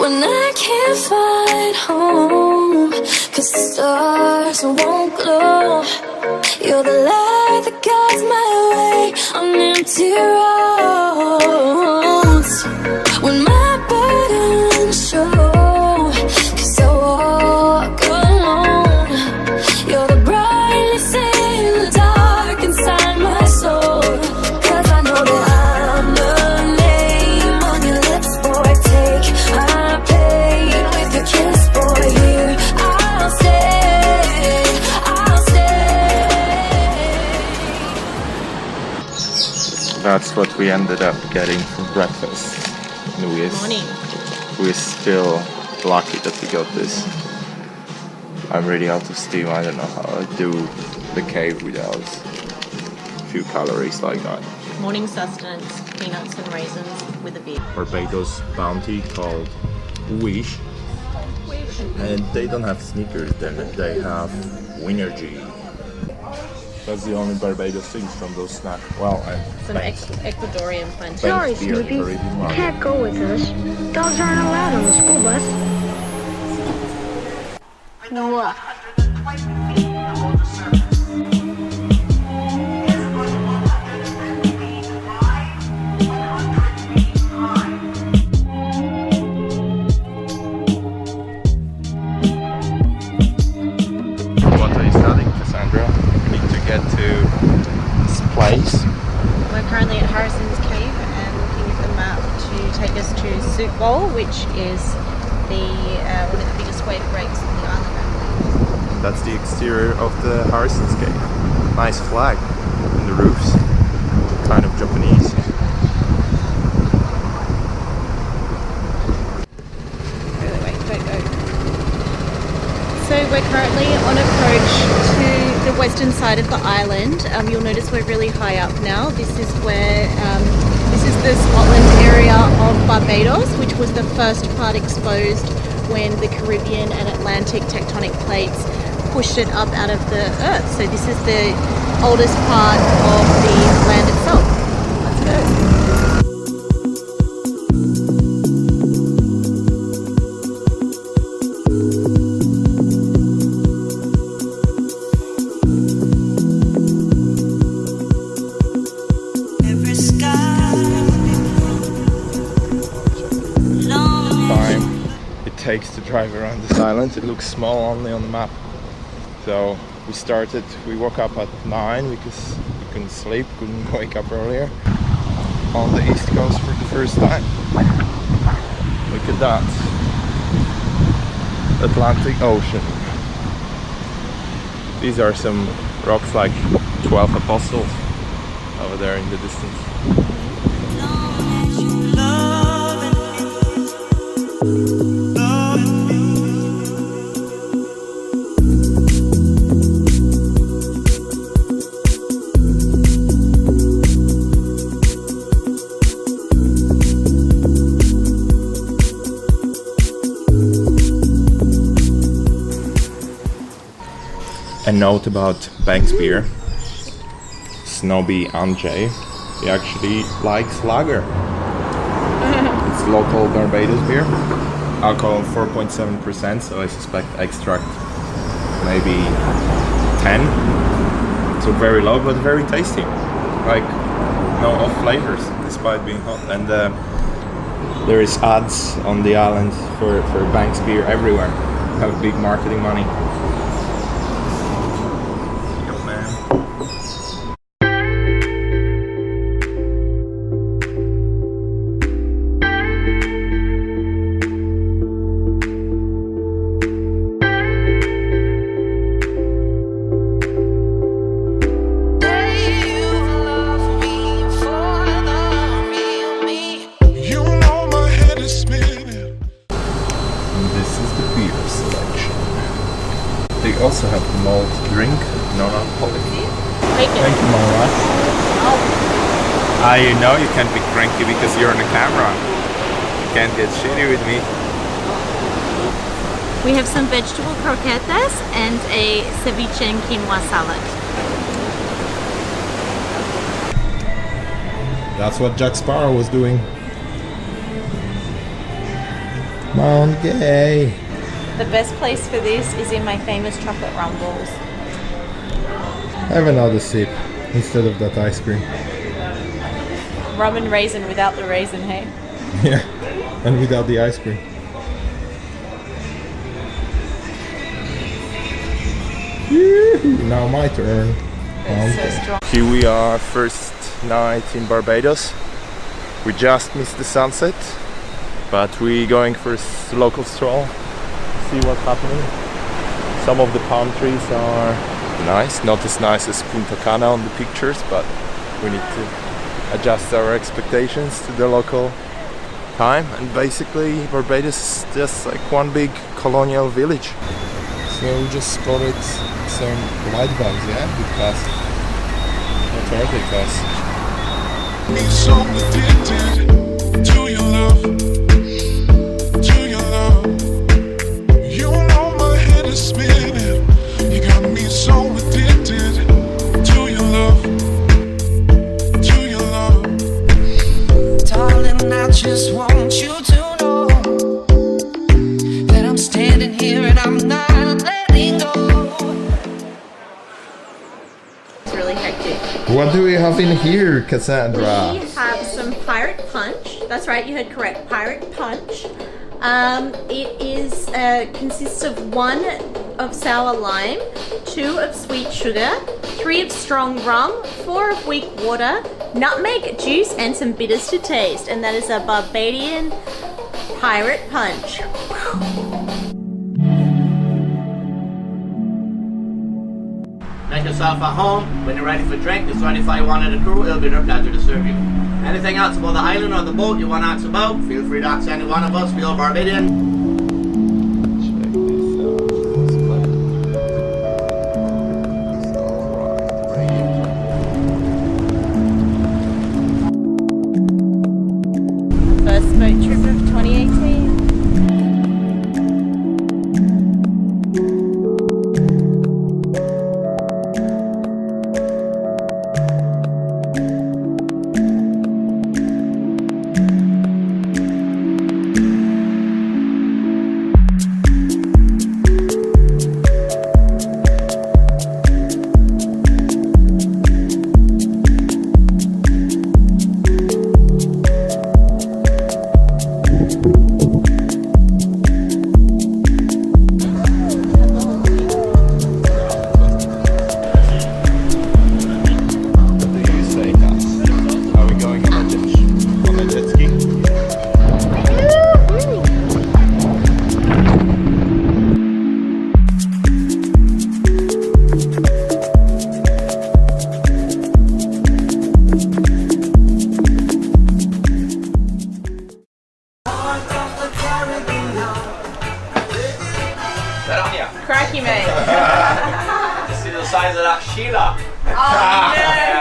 when I can't find home, 'cause the stars won't glow. You're the light that guides my way on empty roads. When my burdens show, 'cause I walk alone. You're the brightness in the dark inside my soul. 'Cause I know that I'm the name on your lips, boy. Take my pain with your kiss, boy. Here I'll stay, I'll stay. That's what we ended up getting for breakfast. Morning. We're still lucky that we got this. I'm really out of steam. I don't know how I do the cave without a few calories like that. Morning sustenance, peanuts and raisins with a beer. Barbados bounty called Wish. And they don't have sneakers, then they have Winergy. That's the only Barbados things from those snacks. Well, Some Ecuadorian plantain. Sorry, Snoopy. Can't go with us. Dogs aren't allowed on the school bus. What? What are you studying, Cassandra? We need to get to this place. We're currently at Harrison's Cave and looking at the map to take us to Seabourn, which is the one of the biggest wave breaks in the island. That's the exterior of the Harrison's Cave. Nice flag in the roofs. Kind of Japanese. So we're currently on approach to the western side of the island. You'll notice we're really high up now. This is where this is the Scotland area of Barbados, which was the first part exposed when the Caribbean and Atlantic tectonic plates pushed it up out of the earth. So this is the oldest part of the land itself. Let's go. Takes to drive around this island. It looks small only on the map. So we woke up at 9 because we couldn't sleep, couldn't wake up earlier. On the east coast for the first time. Look at that. Atlantic Ocean. These are some rocks like 12 apostles over there in the distance. A note about Banks beer. Snobby Anjay, he actually likes lager. It's local Barbados beer. Alcohol 4.7%, so I suspect extract maybe 10. So very low, but very tasty. Like no off flavors, despite being hot. And there is ads on the island for Banks beer everywhere. Have big marketing money. They also have malt drink, non-alcoholic. Take it. Thank you, Mama. You know you can't be cranky because you're on the camera. You can't get shitty with me. We have some vegetable croquetas and a ceviche and quinoa salad. That's what Jack Sparrow was doing. Mount Gay. The best place for this is in my famous chocolate rum balls. Have another sip instead of that ice cream. Rum and raisin without the raisin, hey? Yeah, and without the ice cream. Yoo-hoo, now my turn. It's so strong. Here we are, first night in Barbados. We just missed the sunset, but we're going for a local stroll, see what's happening. Some of the palm trees are nice, not as nice as Punta Cana on the pictures, but we need to adjust our expectations to the local time. And basically Barbados is just like one big colonial village. So we just spotted some light bugs, yeah, with class. What are they, class? Me so addicted to your love, to your love. You know my head is spinning. You got me so addicted to your love, to your love. Darling, I just want you to know that I'm standing here and I'm not letting go. It's really hectic. What do we have in here, Cassandra? We have some pirate punch. That's right, you heard correct. Pirate punch. It is consists of 1 of sour lime, 2 of sweet sugar, 3 of strong rum, 4 of weak water, nutmeg juice, and some bitters to taste. And that is a Barbadian pirate punch. Make yourself at home. When you're ready for drink, there's 25 of the crew. It'll be their pleasure to serve you. Anything else about the island or the boat you want to ask about, feel free to ask any one of us. We are Barbadian. First boat trip of 2018. Cracky, mate. You see the size of that Sheila? Oh no!